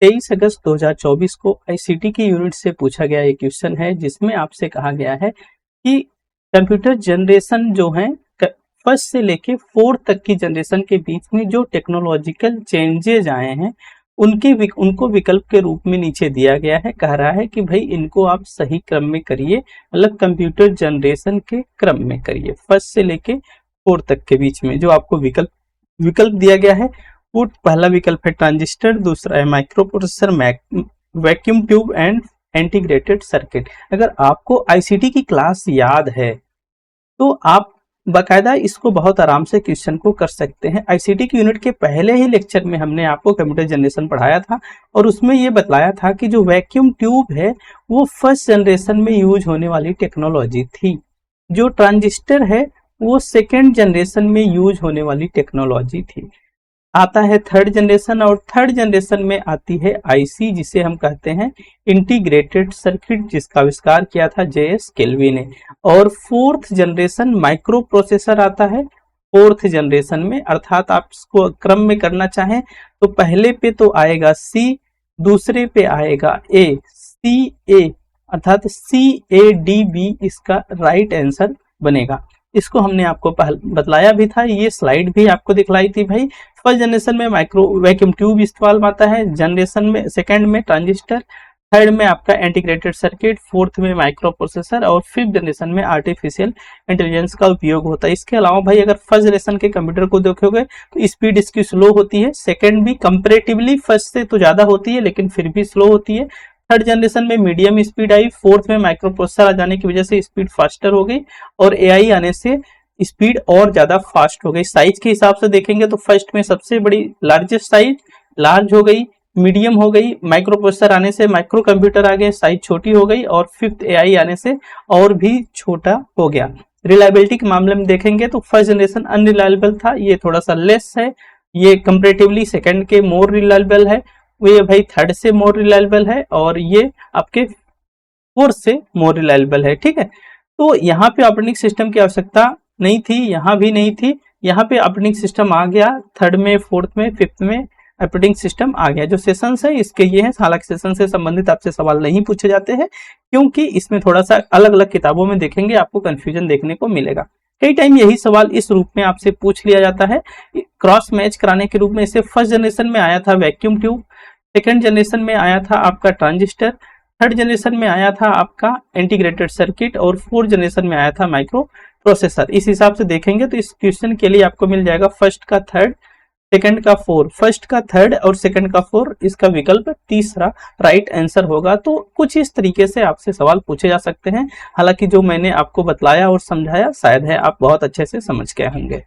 23 अगस्त 2024 को आईसीटी की यूनिट से पूछा गया एक क्वेश्चन है, जिसमें आपसे कहा गया है कि कंप्यूटर जनरेशन जो है फर्स्ट से लेके फोर्थ तक की जनरेशन के बीच में जो टेक्नोलॉजिकल चेंजेज आए हैं उनको विकल्प के रूप में नीचे दिया गया है। कह रहा है कि भाई इनको आप सही क्रम में करिए, मतलब कंप्यूटर जनरेशन के क्रम में करिए, फर्स्ट से लेके फोर्थ तक के बीच में जो आपको विकल्प दिया गया है। वो पहला विकल्प है ट्रांजिस्टर, दूसरा है micro processor, vacuum tube and integrated circuit. अगर आपको आईसीटी की क्लास याद है तो आप बाकायदा इसको बहुत आराम से क्वेश्चन को कर सकते हैं। आईसीटी की यूनिट के पहले ही लेक्चर में हमने आपको कंप्यूटर जनरेशन पढ़ाया था और उसमें ये बताया था कि जो वैक्यूम ट्यूब है वो फर्स्ट जनरेशन में यूज होने वाली टेक्नोलॉजी थी, जो ट्रांजिस्टर है वो सेकेंड जनरेशन में यूज होने वाली टेक्नोलॉजी थी। आता है थर्ड जनरेशन, और थर्ड जनरेशन में आती है आईसी, जिसे हम कहते हैं इंटीग्रेटेड सर्किट, जिसका आविष्कार किया था जेएस केल्वी ने। और फोर्थ जनरेशन माइक्रो प्रोसेसर आता है फोर्थ जनरेशन में। अर्थात आप इसको क्रम में करना चाहें तो पहले पे तो आएगा सी, दूसरे पे आएगा ए, सी ए, अर्थात CADB इसका राइट आंसर बनेगा। इसको हमने आपको बतलाया भी था, ये स्लाइड भी आपको दिखलाई थी भाई। फर्स्ट जनरेशन में माइक्रो वैक्यूम ट्यूब इस्तेमाल आता है, जनरेशन में सेकंड में ट्रांजिस्टर, थर्ड में आपका इंटीग्रेटेड सर्किट, फोर्थ में माइक्रो प्रोसेसर और फिफ्थ जनरेशन में आर्टिफिशियल इंटेलिजेंस का उपयोग होता है। इसके अलावा भाई अगर फर्स्ट जनरेशन के कंप्यूटर को देखोगे तो स्पीड इसकी स्लो होती है, सेकेंड भी कंपेरेटिवली फर्स्ट से तो ज्यादा होती है लेकिन फिर भी स्लो होती है। थर्ड जनरेशन में मीडियम स्पीड आई, फोर्थ में माइक्रो प्रोसेसर आ जाने की वजह से स्पीड फास्टर हो गई और एआई आने से स्पीड और ज्यादा फास्ट हो गई। साइज के हिसाब से देखेंगे तो फर्स्ट में सबसे बड़ी लार्जेस्ट साइज लार्ज हो गई, मीडियम हो गई, माइक्रो प्रोसेसर आने से माइक्रो कंप्यूटर आ गए, साइज छोटी हो गई, और फिफ्थ एआई आने से और भी छोटा हो गया। रिलायबिलिटी के मामले में देखेंगे तो फर्स्ट जनरेशन अनरिलायबल था, ये थोड़ा सा लेस है, ये कंपेरेटिवली सेकंड के मोर रिलायबल है, ये भाई थर्ड से मोर रिलायबल है, और ये आपके फोर्थ से मोर रिलायबल है। ठीक है, तो यहाँ पे ऑपरेटिंग सिस्टम की आवश्यकता नहीं थी, यहाँ भी नहीं थी, यहाँ पे ऑपरेटिंग सिस्टम आ गया, थर्ड में फोर्थ में फिफ्थ में ऑपरेटिंग सिस्टम आ गया। जो सेशंस है इसके ये हैं, हालांकि सेशन से संबंधित आपसे सवाल नहीं पूछे जाते हैं क्योंकि इसमें थोड़ा सा अलग अलग किताबों में देखेंगे आपको कंफ्यूजन देखने को मिलेगा। कई टाइम यही सवाल इस रूप में आपसे पूछ लिया जाता है, क्रॉस मैच कराने के रूप में। इसे फर्स्ट जनरेशन में आया था वैक्यूम ट्यूब, सेकेंड जनरेशन में आया था आपका ट्रांजिस्टर, थर्ड जनरेशन में आया था आपका इंटीग्रेटेड सर्किट, और फोर्थ जनरेशन में आया था माइक्रो प्रोसेसर। इस हिसाब से देखेंगे तो इस क्वेश्चन के लिए आपको मिल जाएगा फर्स्ट का थर्ड, सेकंड का फोर, फर्स्ट का थर्ड और सेकंड का फोर, इसका विकल्प तीसरा राइट आंसर होगा। तो कुछ इस तरीके से आपसे सवाल पूछे जा सकते हैं। हालांकि जो मैंने आपको बतलाया और समझाया शायद है आप बहुत अच्छे से समझ गए होंगे।